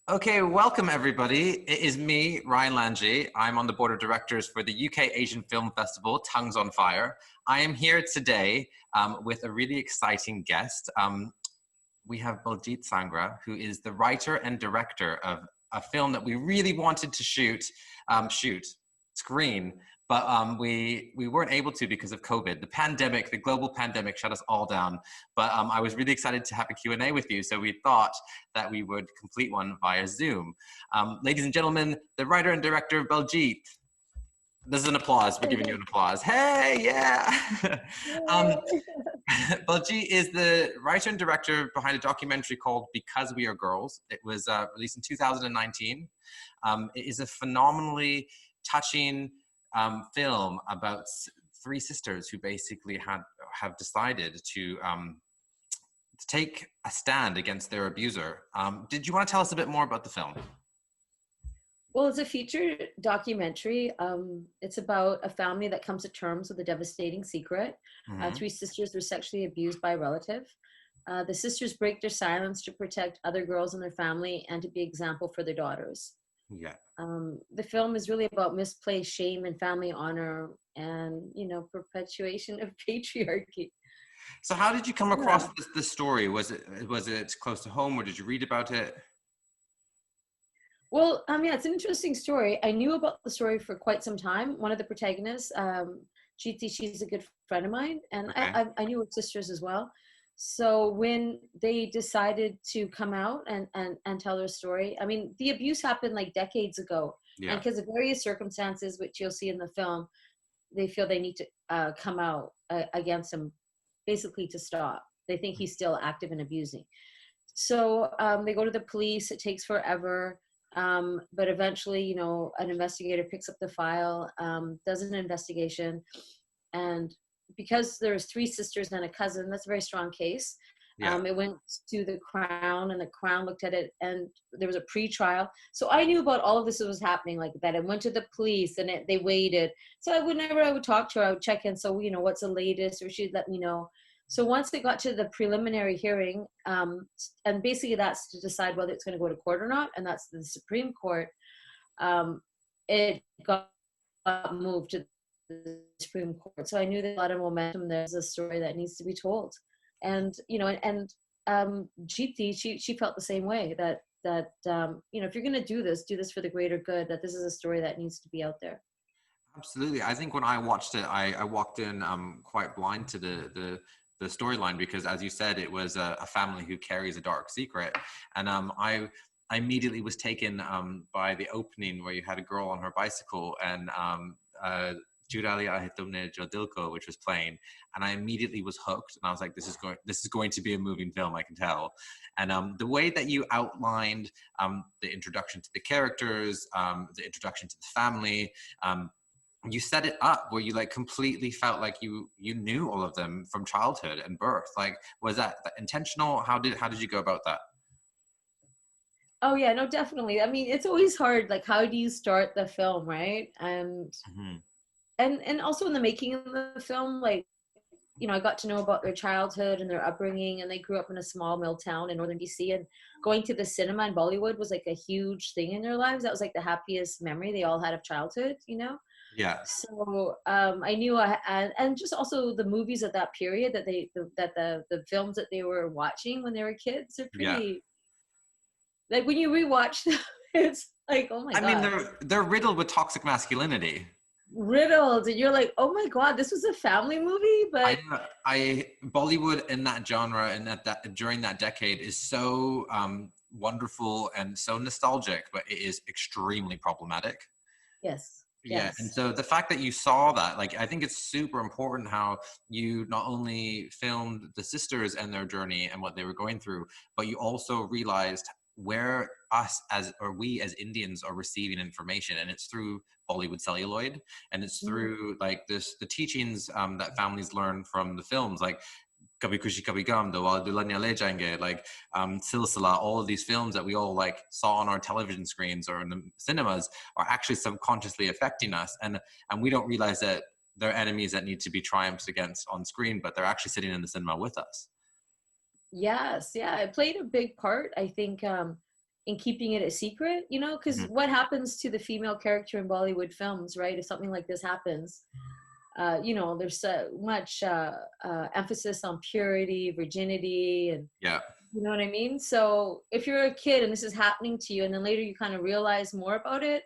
Okay, welcome everybody. It is me, Ryan Lanji. I'm on the board of directors for the UK Asian Film Festival, Tongues on Fire. I am here today with a really exciting guest. We have Baljit Sangra, who is the writer and director of a film that we really wanted to screen, but we weren't able to because of COVID. The pandemic, the global pandemic shut us all down. But I was really excited to have a Q&A with you, so we thought that we would complete one via Zoom. Ladies and gentlemen, the writer and director Baljit. This is an applause. We're giving you an applause. Hey, yeah. Baljit is the writer and director behind a documentary called Because We Are Girls. It was released in 2019. It is a phenomenally touching film about three sisters who basically have decided to take a stand against their abuser. Did you want to tell us a bit more about the film? Well, it's a feature documentary. It's about a family that comes to terms with a devastating secret. Three sisters were sexually abused by a relative. The sisters break their silence to protect other girls in their family and to be example for their daughters. Yeah. The film is really about misplaced shame and family honor and, perpetuation of patriarchy. So how did you come across this story? Was it close to home, or did you read about it? Well, yeah, it's an interesting story. I knew about the story for quite some time. One of the protagonists, Jiti, she's a good friend of mine, and Okay. I knew her sisters as well. So when they decided to come out and tell their story, I mean, the abuse happened like decades ago. Yeah. And because of various circumstances, which you'll see in the film, they feel they need to come out against him, basically to stop. They think he's still active and abusing. So they go to the police. It takes forever. But eventually, an investigator picks up the file, does an investigation, and because there's three sisters and a cousin, that's a very strong case. Yeah. It went to the Crown, and the Crown looked at it, and there was a pre-trial. So I knew about all of this that was happening like that. I went to the police, and they waited. So whenever I would talk to her, I would check in. So, what's the latest? Or she'd let me know. So once it got to the preliminary hearing, and basically that's to decide whether it's going to go to court or not, and that's the Supreme Court, it got moved to the Supreme Court. So I knew there's a lot of momentum. There's a story that needs to be told. And, Jiti, she felt the same way, that if you're going to do this for the greater good, that this is a story that needs to be out there. Absolutely. I think when I watched it, I walked in quite blind to the storyline, because as you said, it was a family who carries a dark secret. And I immediately was taken by the opening, where you had a girl on her bicycle and Jurali Ahitumne Jodilko, which was playing, and I immediately was hooked, and I was like, this is going to be a moving film, I can tell. And the way that you outlined the introduction to the characters, the introduction to the family, you set it up where you completely felt like you knew all of them from childhood and birth. Was that intentional? How did you go about that? Oh yeah, no, definitely. I mean, it's always hard. How do you start the film, right? And also in the making of the film, I got to know about their childhood and their upbringing, and they grew up in a small mill town in northern BC, and going to the cinema in Bollywood was a huge thing in their lives. That was the happiest memory they all had of childhood, Yeah. So I knew and just also the movies of that period that the films that they were watching when they were kids are pretty, when you rewatch them, it's oh my God. I mean, they're riddled with toxic masculinity. Riddled, and you're like, oh my God, this was a family movie. But I Bollywood in that genre and that during that decade is so wonderful and so nostalgic, but it is extremely problematic. Yes. Yeah. Yes. And so the fact that you saw that, I think it's super important how you not only filmed the sisters and their journey and what they were going through, but you also realized where we as Indians are receiving information, and it's through Bollywood celluloid, and it's through the teachings that families learn from the films, like Kabhi Khushi Kabhi Gum, Dulhania Le Jayenge, Silsila, all of these films that we all saw on our television screens or in the cinemas are actually subconsciously affecting us, and we don't realize that they're enemies that need to be triumphed against on screen, but they're actually sitting in the cinema with us. Yes, yeah, it played a big part. I think in keeping it a secret, you know, because Mhm. what happens to the female character in Bollywood films, right? If something like this happens, you know, there's so much emphasis on purity, virginity, and Yeah. you know what I mean? So if you're a kid and this is happening to you, and then later you kind of realize more about it,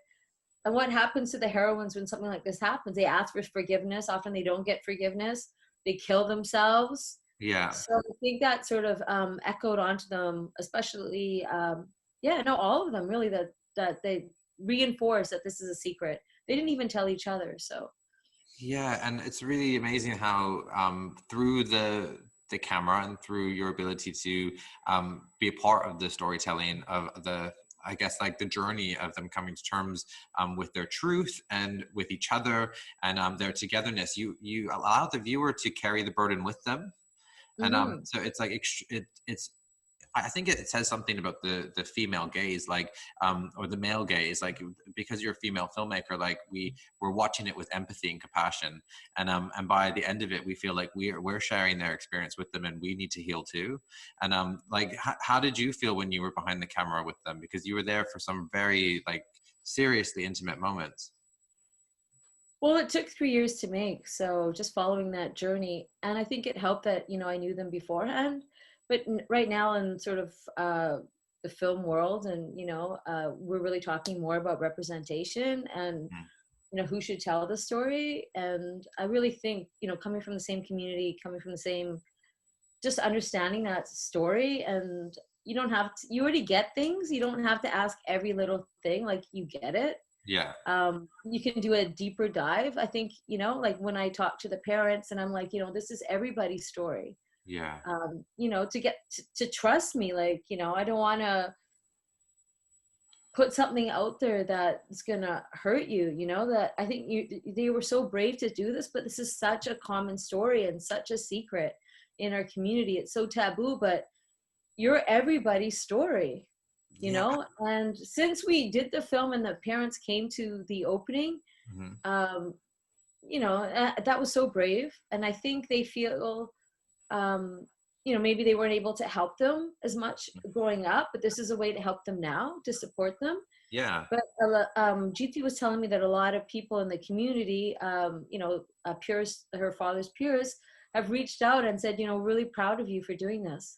and what happens to the heroines when something like this happens? They ask for forgiveness. Often they don't get forgiveness. They kill themselves. Yeah. So I think that sort of echoed onto them, especially, yeah, no, all of them really, that they reinforce that this is a secret. They didn't even tell each other. So Yeah, and it's really amazing how through the camera and through your ability to be a part of the storytelling of the, I guess, like the journey of them coming to terms with their truth and with each other and their togetherness, you allow the viewer to carry the burden with them, and mhm. so it's like it's I think it says something about the female gaze, like or the male gaze, like because you're a female filmmaker, like we're watching it with empathy and compassion, and by the end of it, we feel like we're sharing their experience with them, and we need to heal too. And like how did you feel when you were behind the camera with them? Because you were there for some very like seriously intimate moments. Well, it took 3 years to make, so just following that journey, and I think it helped that, you know, I knew them beforehand. But right now in sort of the film world, and you know, we're really talking more about representation and Mm. you know who should tell the story. And I really think, you know, coming from the same community, coming from the same, just understanding that story, and you don't have to, you already get things. You don't have to ask every little thing. Like you get it. Yeah, You can do a deeper dive. I think, you know, like when I talk to the parents and I'm like, you know, this is everybody's story. yeah, You know, to get to trust me, like, you know, I don't want to put something out there that's gonna hurt you, you know. That I think they were so brave to do this, but this is such a common story and such a secret in our community. It's so taboo, but you're everybody's story, you yeah. know. And since we did the film and the parents came to the opening, Mhm. um, you know, that was so brave. And I think they feel, um, you know, maybe they weren't able to help them as much growing up, but this is a way to help them now, to support them. Yeah. But Jeethi was telling me that a lot of people in the community, you know, peers, her father's peers, have reached out and said, you know, really proud of you for doing this,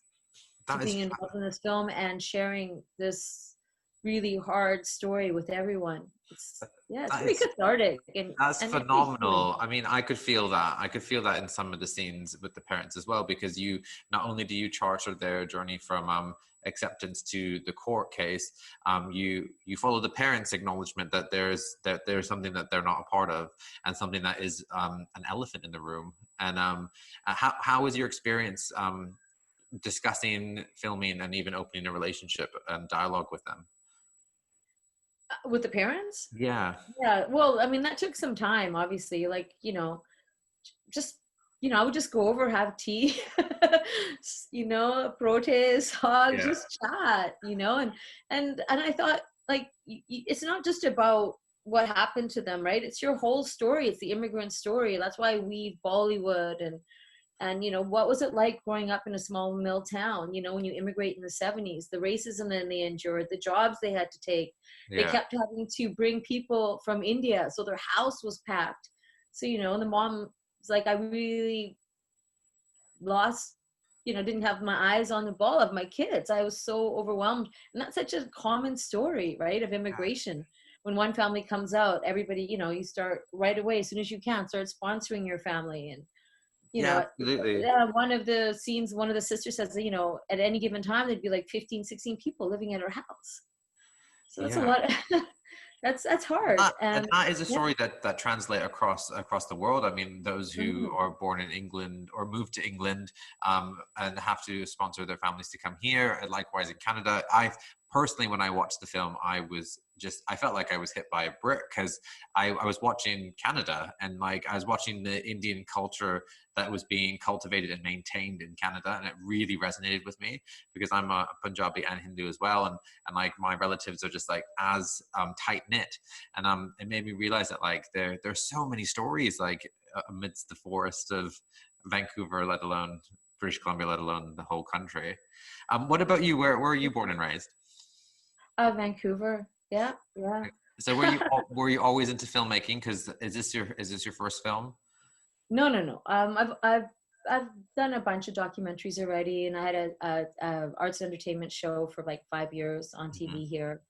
to That is being involved in this film and sharing this really hard story with everyone. It's, yeah, it's that very is cathartic That's and very healing. phenomenal. I mean, I could feel that. I could feel that in some of the scenes with the parents as well, because you not only do you charter their journey from acceptance to the court case, you follow the parents' acknowledgement that there's something that they're not a part of, and something that is an elephant in the room. And how was your experience discussing filming and even opening a relationship and dialogue with them? With the parents? Yeah, Yeah, well, I mean, that took some time, obviously. Like, you know, just, you know, I would just go over, have tea, you know, protest, hug, yeah, just chat, you know. And I thought, like, it's not just about what happened to them, right? It's your whole story. It's the immigrant story. That's why we Bollywood. And you know, what was it like growing up in a small mill town, you know, when you immigrate in the 70s, the racism that they endured, the jobs they had to take. They yeah. kept having to bring people from India, so their house was packed. So you know, the mom was like, I really lost, you know, didn't have my eyes on the ball of my kids. I was so overwhelmed. And that's such a common story, right, of immigration. When one family comes out, everybody, you know, you start right away, as soon as you can, start sponsoring your family. And you Yeah, know, absolutely. one of the scenes, one of the sisters says that, you know, at any given time there'd be like 15, 16 people living at her house. So that's a Yeah. lot. That's hard. And And that is a yeah. story that translate across the world. I mean, those who Mhm. are born in England or move to England and have to sponsor their families to come here, and likewise in Canada. I personally, when I watched the film, I felt like I was hit by a brick, because I was watching Canada, and like I was watching the Indian culture that was being cultivated and maintained in Canada, and it really resonated with me, because I'm a Punjabi and Hindu as well, and like my relatives are just like as tight knit, and it made me realize that like there's so many stories like amidst the forest of Vancouver, let alone British Columbia, let alone the whole country. What about you? Where are you born and raised? Vancouver. Yeah, yeah. So were you always into filmmaking? Because is this your first film? No, no, no. I've done a bunch of documentaries already, and I had a arts and entertainment show for like 5 years on Mhm. TV here.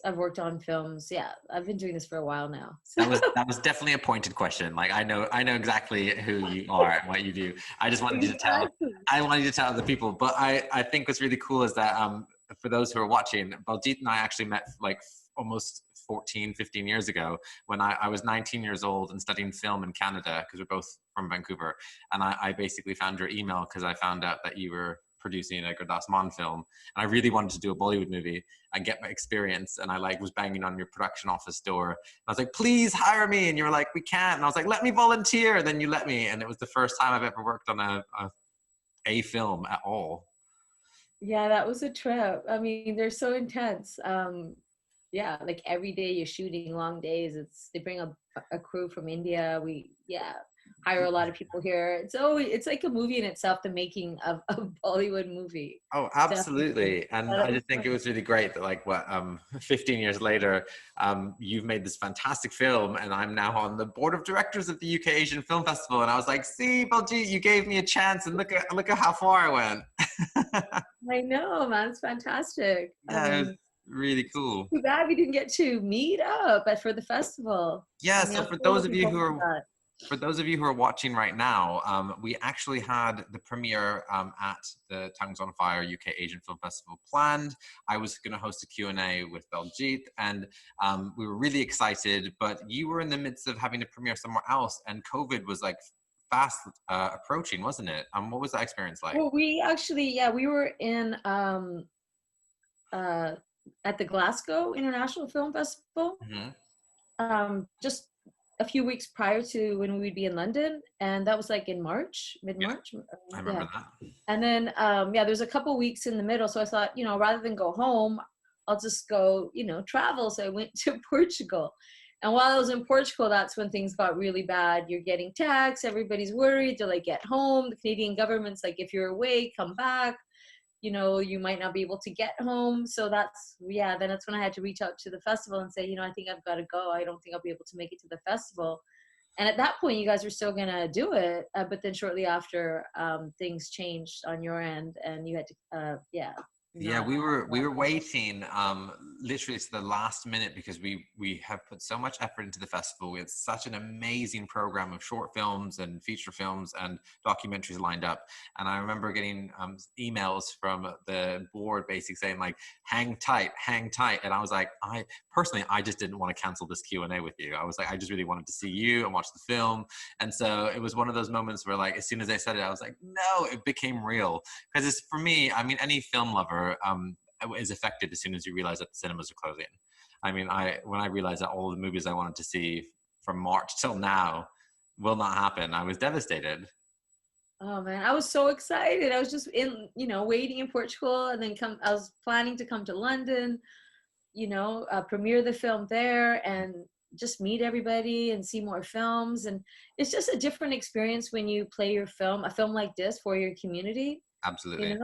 I've worked on films. Yeah, I've been doing this for a while now. That was definitely a pointed question. Like I know exactly who you are and what you do. I just wanted you to tell. Exactly. I wanted you to tell other people. But I think what's really cool is that for those who are watching, Baljit and I actually met like almost 14, 15 years ago when I was 19 years old and studying film in Canada because we're both from Vancouver. And I basically found your email because I found out that you were producing a Gurdas Mann film. And I really wanted to do a Bollywood movie and get my experience. And I like was banging on your production office door. I was like, please hire me. And you were like, we can't. And I was like, let me volunteer. And then you let me. And it was the first time I've ever worked on a film at all. Yeah, that was a trip. I mean, they're so intense. Yeah, like every day you're shooting long days. They bring a crew from India. We hire a lot of people here. It's like a movie in itself, the making of a Bollywood movie. Oh, Definitely. absolutely. And But it I was just think fun. it was really great that like 15 years later, you've made this fantastic film and I'm now on the board of directors of the UK Asian Film Festival. And I was like, see, Baljit, you gave me a chance and look at how far I went. I know, man. It's fantastic. I Yeah, it was mean, really cool. too bad we didn't get to meet up for the festival. Yeah, I mean, so I'm so looking forward to that. for those of you who are watching right now, we actually had the premiere at the Tongues on Fire UK Asian Film Festival planned. I was going to host a Q&A with Baljit, and we were really excited, but you were in the midst of having to premiere somewhere else, and COVID was like fast approaching, wasn't it? What was that experience like? Well, we actually, we were in uh, at the Glasgow International Film Festival, Hmm. just a few weeks prior to when we'd be in London, and that was like in March, Yeah, mid-March. I remember Yeah, that. and then there's a couple weeks in the middle, so I thought, rather than go home, I'll just go, travel. So I went to Portugal. And while I was in Portugal, that's when things got really bad. You're getting taxed, everybody's worried, they're like, get home. The Canadian government's like, if you're away, come back. You might not be able to get home. So then that's when I had to reach out to the festival and say, I think I've got to go. I don't think I'll be able to make it to the festival. And at that point, you guys were still going to do it. But then shortly after, things changed on your end and you had to, Yeah, not. we were waiting literally to the last minute because we have put so much effort into the festival. We had such an amazing program of short films and feature films and documentaries lined up. And I remember getting emails from the board basically saying like, hang tight, hang tight. And I was like, I just didn't want to cancel this Q&A with you. I was like, I just really wanted to see you and watch the film. And so it was one of those moments where like, as soon as I said it, I was like, no, it became real. Because it's for me, I mean, any film lover is affected as soon as you realize that the cinemas are closing. I mean, when I realized that all the movies I wanted to see from March till now will not happen, I was devastated. Oh man, I was so excited. I was just waiting in Portugal and then I was planning to come to London, premiere the film there and just meet everybody and see more films. And it's just a different experience when you play a film like this for your community, Absolutely.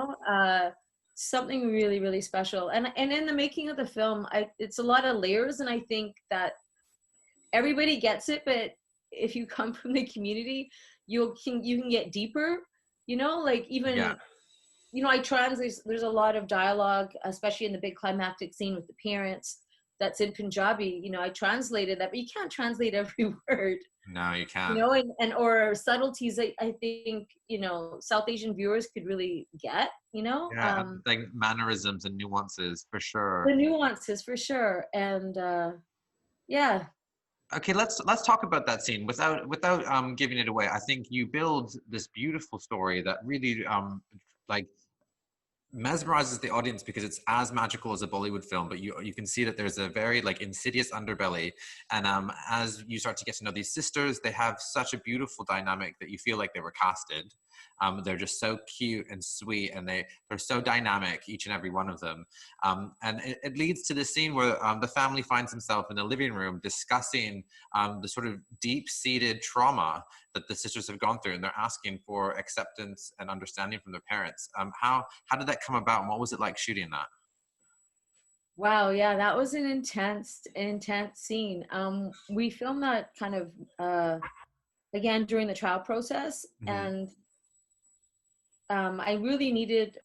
something really, really special. And in the making of the film, it's a lot of layers. And I think that everybody gets it, but if you come from the community, you can get deeper, like even, Yeah. I translate, there's a lot of dialogue, especially in the big climactic scene with the parents that's in Punjabi. I translated that, but you can't translate every word, No, you can't. and or subtleties I think, South Asian viewers could really get, Yeah, like mannerisms and nuances for sure. the nuances for sure. And yeah. Okay, let's talk about that scene without giving it away. I think you build this beautiful story that really like mesmerizes the audience because it's as magical as a Bollywood film, but you can see that there's a very like insidious underbelly. And as you start to get to know these sisters, they have such a beautiful dynamic that you feel like they were casted. They're just so cute and sweet, and they're so dynamic, each and every one of them. And it leads to this scene where the family finds himself in the living room discussing the sort of deep-seated trauma that the sisters have gone through, and they're asking for acceptance and understanding from their parents. How did that come about, and what was it like shooting that? Wow, yeah, that was an intense scene. We filmed that kind of again during the trial process, Hmm. and I really needed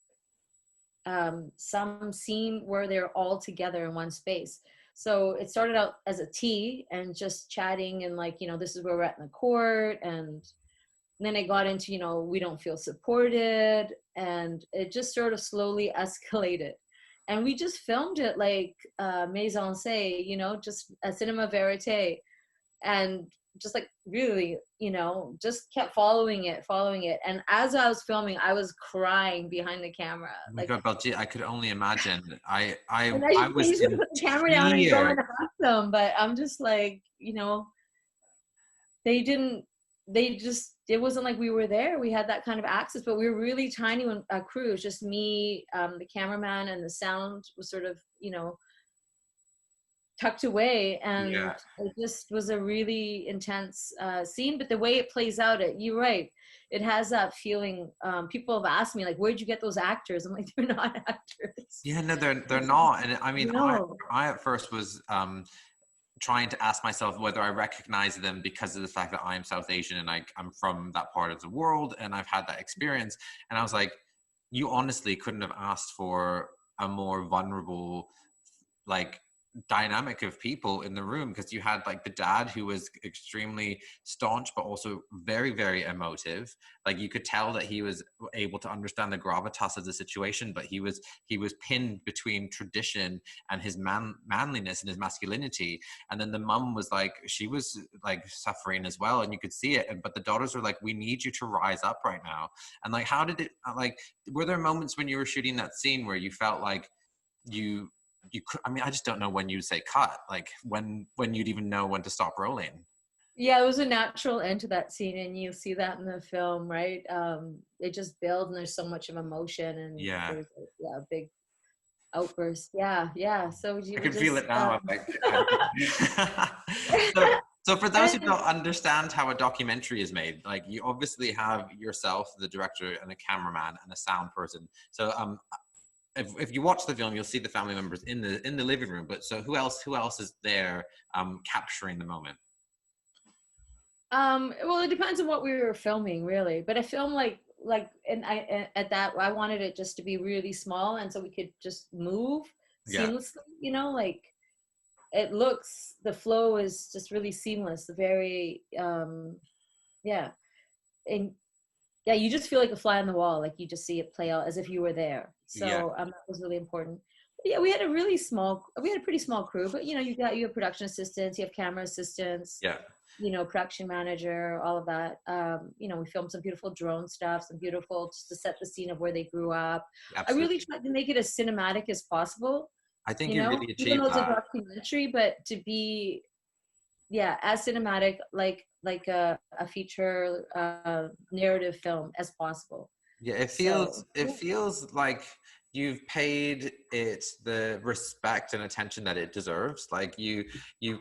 some scene where they're all together in one space. So it started out as a tea and just chatting and like, this is where we're at in the court. And then it got into, we don't feel supported. And it just sort of slowly escalated. And we just filmed it like maison say, just a cinema verite, and just like really, just kept following it. And as I was filming, I was crying behind the camera. Oh my Like, God, Baljit, I could only imagine. and I I was usually in put the camera down and go tears. and hug them, but I'm just like, they didn't, it wasn't like we were there. We had that kind of access, but we were really tiny when a crew. It was just me, the cameraman, and the sound was sort of, tucked away, and Yeah. it just was a really intense scene. But the way it plays out, you're right, it has that feeling. People have asked me like, where'd you get those actors? I'm like, they're not actors. Yeah, no, they're not. And I mean, No. I at first was trying to ask myself whether I recognize them because of the fact that I'm South Asian and I'm from that part of the world and I've had that experience. And I was like, you honestly couldn't have asked for a more vulnerable, like, dynamic of people in the room, because you had like the dad who was extremely staunch but also very, very emotive. Like you could tell that he was able to understand the gravitas of the situation, but he was pinned between tradition and his manliness and his masculinity. And then the mum was like, she was like suffering as well, and you could see it. But the daughters were like, we need you to rise up right now. And like, how did it, like, were there moments when you were shooting that scene where you felt like you you could, I mean, I just don't know when you'd say cut, like when you'd even know when to stop rolling. Yeah, it was a natural end to that scene, and you see that in the film, right? It just builds, and there's so much of emotion, and Yeah, there's a big outburst. Yeah, yeah. So I we can feel just it now. I'm like, so so for those who and don't understand how a documentary is made, like you obviously have yourself, the director, and a cameraman and a sound person. So if you watch the film, you'll see the family members in the living room. But so who else is there capturing the moment? well, it depends on what we were filming, really. But a film and at that, I wanted it just to be really small, and so we could just move Yeah, seamlessly. Like the flow is just really seamless. Very yeah, and yeah, you just feel like a fly on the wall. Like you just see it play out as if you were there. yeah, So that was really important. But yeah, we had a pretty small crew, but you have production assistants, you have camera assistants, yeah, production manager, all of that. We filmed some beautiful drone stuff, some beautiful, just to set the scene of where they grew up. I really absolutely. tried to make it as cinematic as possible, I think you really even though achieved it's a that. documentary, but to be, yeah, as cinematic, like a feature narrative film as possible. Yeah, it So feels it feels like you've paid it the respect and attention that it deserves. Like you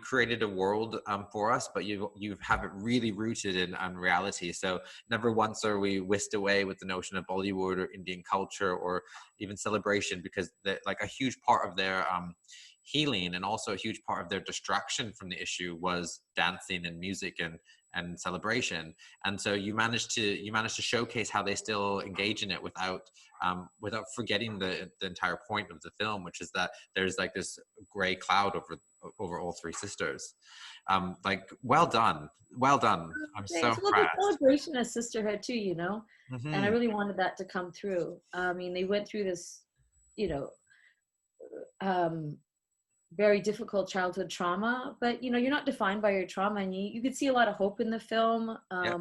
created a world for us, but you have it really rooted in reality. So never once are we whisked away with the notion of Bollywood or Indian culture or even celebration, because like a huge part of their healing and also a huge part of their distraction from the issue was dancing and music and celebration. And so you managed to showcase how they still engage in it without forgetting the entire point of the film, which is that there's like this gray cloud over all three sisters. Like, well done, well done. I'm so thanks. Well, the impressed. celebration of sisterhood too, and I Hmm. really wanted that to come through. I mean, they went through this, you know, um, very difficult childhood trauma, but you're not defined by your trauma, and you could see a lot of hope in the film. Yeah,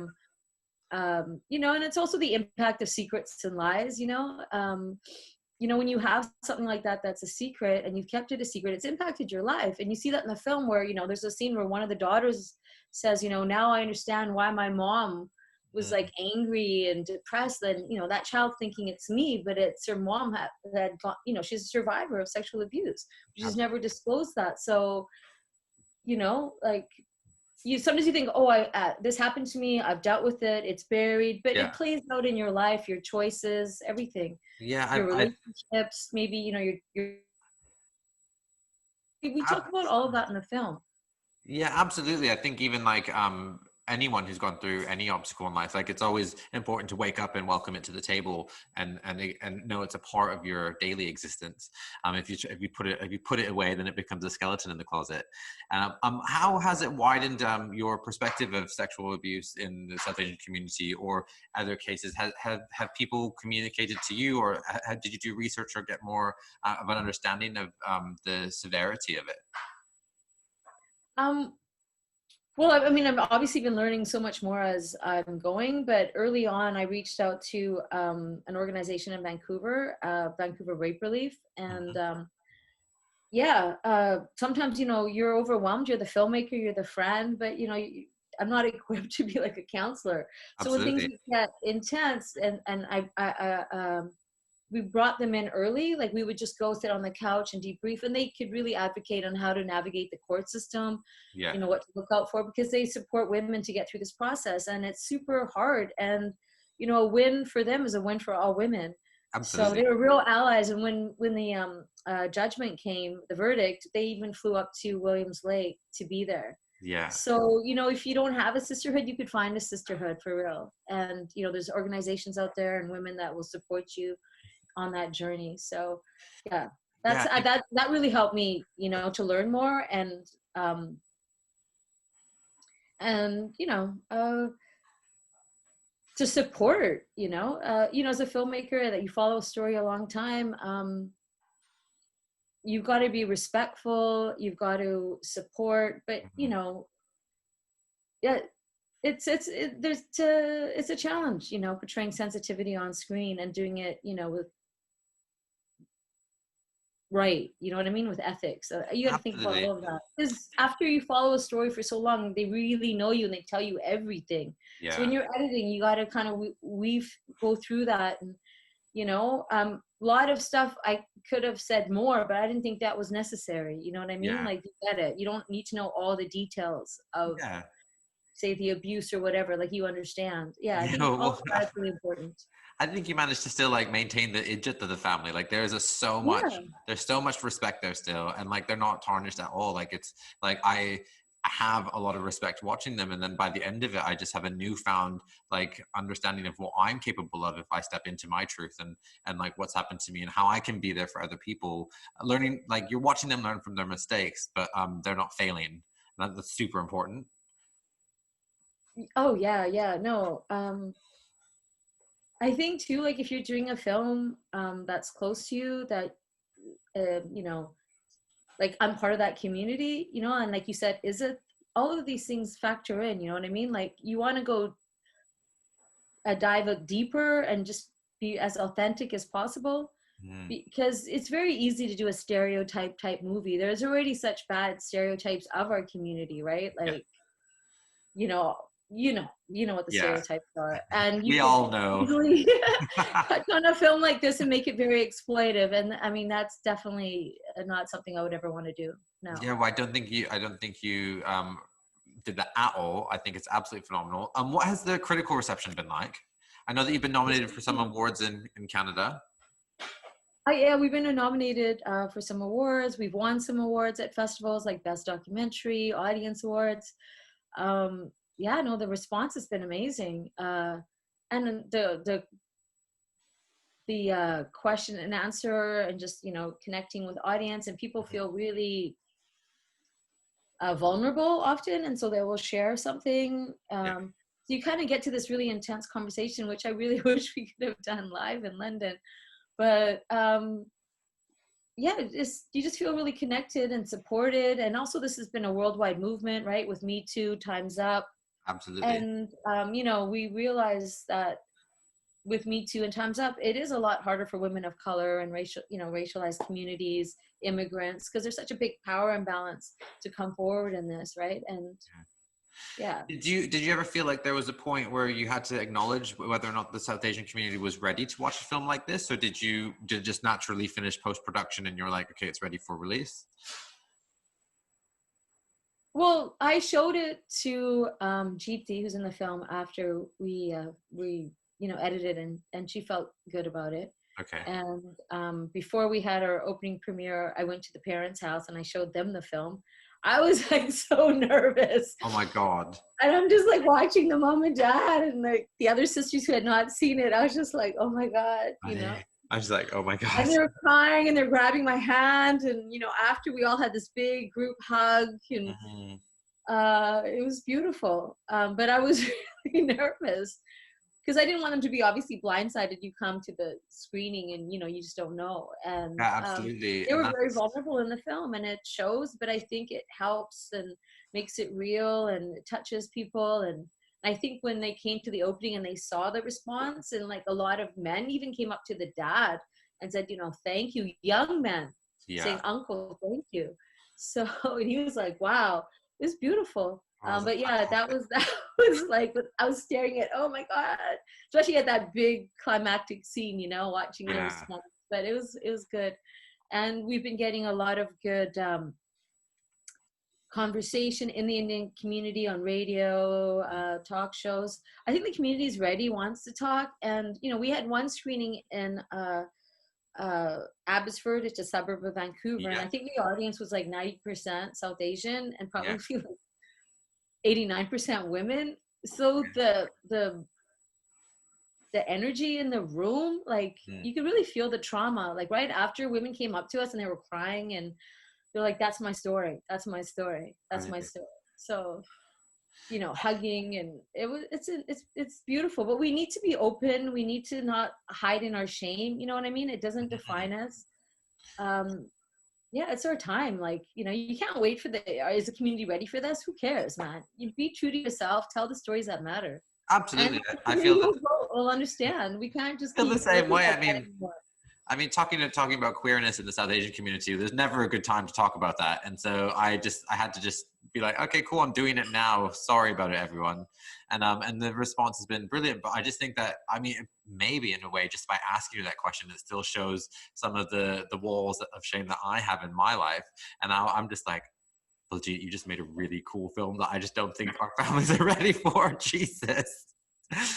And it's also the impact of secrets and lies. When you have something like that that's a secret and you've kept it a secret, it's impacted your life. And you see that in the film where there's a scene where one of the daughters says, now I understand why my mom was mm, like angry and depressed. And that child thinking it's me, but it's her mom had got, she's a survivor of sexual abuse. She's never absolutely. disclosed that. So like sometimes you think, oh, this happened to me, I've dealt with it, it's buried, but Yeah, it plays out in your life, your choices, everything, yeah. your I relationships, maybe your we talk about all of that in the film. Yeah, absolutely. I think even like anyone who's gone through any obstacle in life, like it's always important to wake up and welcome it to the table and know it's a part of your daily existence. If you put it away, then it becomes a skeleton in the closet. How has it widened your perspective of sexual abuse in the South Asian community or other cases? Have people communicated to you, or did you do research or get more of an understanding of the severity of it? Um, Well, I mean, I've obviously been learning so much more as I'm going, but early on, I reached out to an organization in Vancouver, Vancouver Rape Relief, and Mhm. yeah, sometimes you're overwhelmed. You're the filmmaker, you're the friend, but I'm not equipped to be like a counselor. So when things Absolutely. get intense, and we brought them in early. Like we would just go sit on the couch and debrief, and they could really advocate on how to navigate the court system, Yeah, what to look out for, because they support women to get through this process, and it's super hard. And a win for them is a win for all women. So absolutely. they were real allies. And when the judgment came, the verdict, they even flew up to Williams Lake to be there. Yeah, So if you don't have a sisterhood, you could find a sisterhood for real. And there's organizations out there and women that will support you on that journey. So yeah, yeah, that really helped me, to learn more um and to support, as a filmmaker that you follow a story a long time, you've got to be respectful, you've got to support, but mhm. yeah, it's a challenge, portraying sensitivity on screen and doing it, with right, you know what I mean, with ethics. You got to think about Absolutely. all of that, because after you follow a story for so long, they really know you and they tell you everything. So when Yeah, you're editing, you got to kind of weave go through that. And a lot of stuff I could have said more, but I didn't think that was necessary, you know what I mean? yeah, Like, you get it, you don't need to know all the details of, yeah. say, the abuse or whatever, like, you understand. Yeah, I You think know, all of well, that is really important. I think you managed to still like maintain the idjit of the family. Like Yeah. there's so much respect there still, and like they're not tarnished at all. Like it's like I have a lot of respect watching them, and then by the end of it, I just have a newfound like understanding of what I'm capable of if I step into my truth and like what's happened to me and how I can be there for other people. Learning, like you're watching them learn from their mistakes, but they're not failing. And that's super important. Oh yeah, yeah, no. I think too, like, if you're doing a film that's close to you, that uh, you know like, I'm part of that community, and like you said, is it all of these things factor in, you know what I mean? Like, you want to go dive a deeper and just be as authentic as possible, Mm, because it's very easy to do a stereotype type movie. There's already such bad stereotypes of our community, right? yeah, Like, you know, what the yeah. stereotypes are, and you We could all know. easily touch on a film like this and make it very exploitive. And I mean, that's definitely not something I would ever want to do. No. Yeah, well, I don't think you did that at all. I think it's absolutely phenomenal. What has the critical reception been like? I know that you've been nominated for some awards in Canada. Yeah, we've been nominated for some awards. We've won some awards at festivals like Best Documentary, Audience Awards. Yeah, no, the response has been amazing. And then the question and answer, and just connecting with audience, and people Mhm. feel really vulnerable often, and so they will share something. Yeah, So you kind of get to this really intense conversation, which I really wish we could have done live in London. But yeah, you just feel really connected and supported. And also, this has been a worldwide movement, right? With Me Too, Time's Up, absolutely. and we realize that with Me Too and Time's Up, it is a lot harder for women of color and racialized communities, immigrants, because there's such a big power imbalance to come forward in this, right? And yeah. Did you ever feel like there was a point where you had to acknowledge whether or not the South Asian community was ready to watch a film like this, or did it just naturally finish post production and you're like, okay, it's ready for release? Well, I showed it to Jeepti, who's in the film, after we edited, and she felt good about it. Okay. And before we had our opening premiere, I went to the parents' house and I showed them the film. I was like so nervous. Oh my God. And I'm just like watching the mom and dad and like the other sisters who had not seen it. I was just like, oh my God, you know. I was like, oh my And God. they were crying and they're grabbing my hand. And, you know, after we all had this big group hug and it was beautiful. But I was really nervous because I didn't want them to be obviously blindsided. You come to the screening and, you know, you just don't know. And Yeah, absolutely. they And were very that's, vulnerable in the film and it shows, but I think it helps and makes it real and it touches people. And I think when they came to the opening and they saw the response, and like a lot of men even came up to the dad and said, you know, thank you, young men saying, yeah. uncle, thank you. So, and he was like, wow, it was beautiful. Oh, that's But yeah, that fantastic. was like, I was staring at, oh my God, especially at that big climactic scene, you know, watching the Yeah. response. But it was good. And we've been getting a lot of good conversation in the Indian community on radio, talk shows. I think the community is ready, wants to talk. And, you know, we had one screening in Abbotsford, it's a suburb of Vancouver. And Yeah. I think the audience was like 90% South Asian and Yeah. probably like 89% women. So the energy in the room, like Mm. you could really feel the trauma. Like right after, women came up to us and they were crying and they're like, that's my story, that's my story, that's my Really. story. So, you know, hugging, and it's beautiful. But we need to be open, we need to not hide in our shame, you know what I mean? It doesn't define us. Yeah, it's our time. Like, you know, you can't wait for is the community ready for this? Who cares, man? You be true to yourself, tell the stories that matter. And Absolutely. the I community feel will understand. We can't just the keep same looking way. at that anymore. I mean, talking about queerness in the South Asian community, there's never a good time to talk about that. And so I had to just be like, okay, cool, I'm doing it now. Sorry about it, everyone. And the response has been brilliant. But I just think that, I mean, maybe in a way, just by asking you that question, it still shows some of the walls of shame that I have in my life. And now I'm just like, Baljit, you just made a really cool film that I just don't think our families are ready for. Jesus.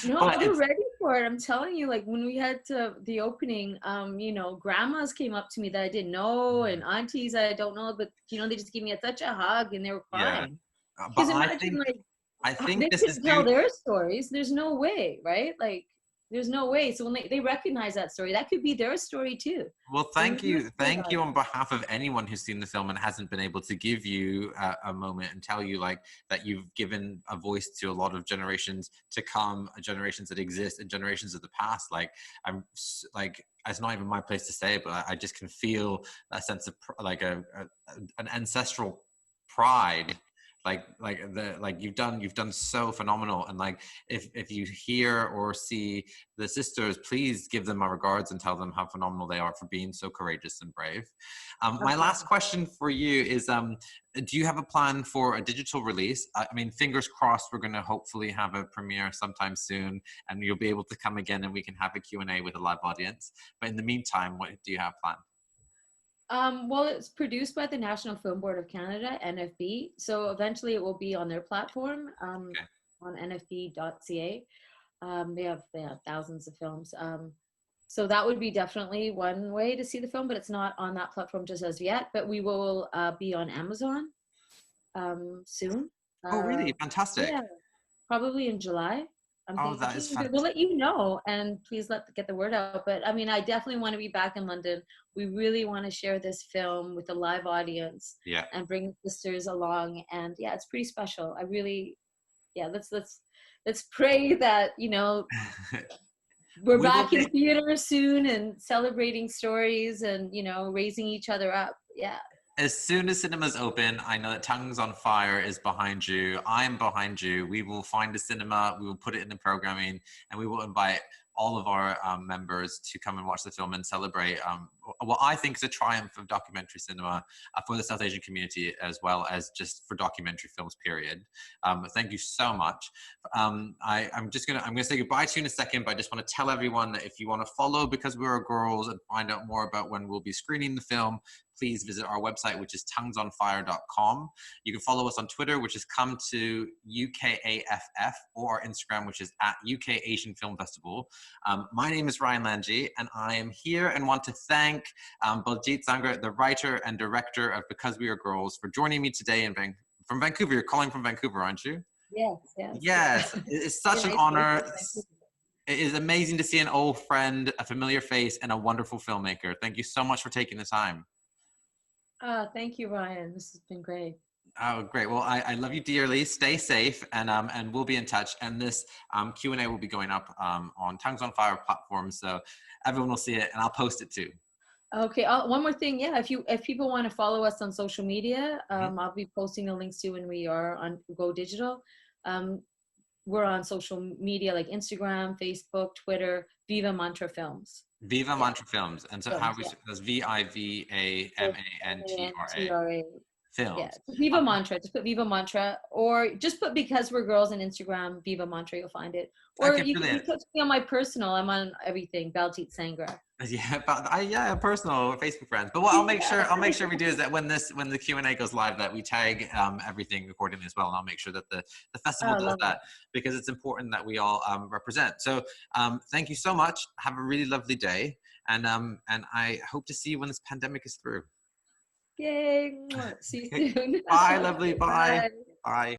No, But they're it's, ready for it. I'm telling you, like when we had the opening, you know, grandmas came up to me that I didn't know and aunties I don't know, but you know, they just gave me such a hug and they were yeah. crying. But Because imagine like I think they this is couldn't tell due. their stories. There's no way, right? Like there's no way. So when they recognize that story, that could be their story too. Well, So we thank you on behalf of anyone who's seen the film and hasn't been able to give you a moment and tell you like that you've given a voice to a lot of generations to come, generations that exist, and generations of the past. Like like it's not even my place to say it, but I just can feel a sense of like an ancestral pride. Like you've done so phenomenal. And like if you hear or see the sisters, please give them my regards and tell them how phenomenal they are for being so courageous and brave. My last question for you is, do you have a plan for a digital release? I mean, fingers crossed, we're going to hopefully have a premiere sometime soon and you'll be able to come again and we can have a Q&A with a live audience. But in the meantime, what do you have planned? Well, it's produced by the National Film Board of Canada, NFB. So eventually it will be on their platform, Okay. on nfb.ca. They have thousands of films. So that would be definitely one way to see the film, but it's not on that platform just as yet. But we will be on Amazon soon. Oh, really? Fantastic. Yeah, probably in July. I'm Oh, that is thinking, but we'll fantastic. let you know, and please get the word out. But I mean, I definitely want to be back in London. We really want to share this film with a live audience Yeah. and bring sisters along. And yeah, it's pretty special. I really, yeah, let's pray that, you know, we're We will back in be. theater soon and celebrating stories and, you know, raising each other up. Yeah. As soon as cinemas open, I know that Tongues on Fire is behind you. I'm behind you. We will find a cinema. We will put it in the programming, and we will invite all of our members to come and watch the film and celebrate what I think is a triumph of documentary cinema for the South Asian community, as well as just for documentary films, period. Thank you so much. I'm gonna say goodbye to you in a second, but I just want to tell everyone that if you want to follow Because We're Girls and find out more about when we'll be screening the film, please visit our website, which is tonguesonfire.com. You can follow us on Twitter, which is come to UKAFF, or our Instagram, which is at UK Asian Film Festival. My name is Ryan Lanji, and I am here and want to thank Baljit Sangra, the writer and director of Because We Are Girls, for joining me today from Vancouver. You're calling from Vancouver, aren't you? Yes, yes. Yes, it's such an honor. It is amazing to see an old friend, a familiar face, and a wonderful filmmaker. Thank you so much for taking the time. Thank you, Ryan. This has been great. Oh, great. Well, I love you dearly. Stay safe, and we'll be in touch. And this Q&A will be going up on Tongues on Fire platforms, so everyone will see it, and I'll post it too. Okay. One more thing. Yeah, if people want to follow us on social media, I'll be posting the links to when we are on Go Digital. We're on social media like Instagram, Facebook, Twitter, Viva Mantra Films. Viva Mantra Films. And so that's VIVAMANTRA. Films. Yeah, Viva Mantra. Just put Viva Mantra, or just put Because We're Girls on Instagram, Viva Mantra, you'll find it. Or you can put me on my personal. I'm on everything, Baljit Sangra. Yeah, but personal Facebook friends. But what I'll make sure we do is that when the Q&A goes live, that we tag everything accordingly as well, and I'll make sure that the festival does that, because it's important that we all represent. So thank you so much. Have a really lovely day, and I hope to see you when this pandemic is through. Yay! See you soon. Bye, lovely. Bye. Bye.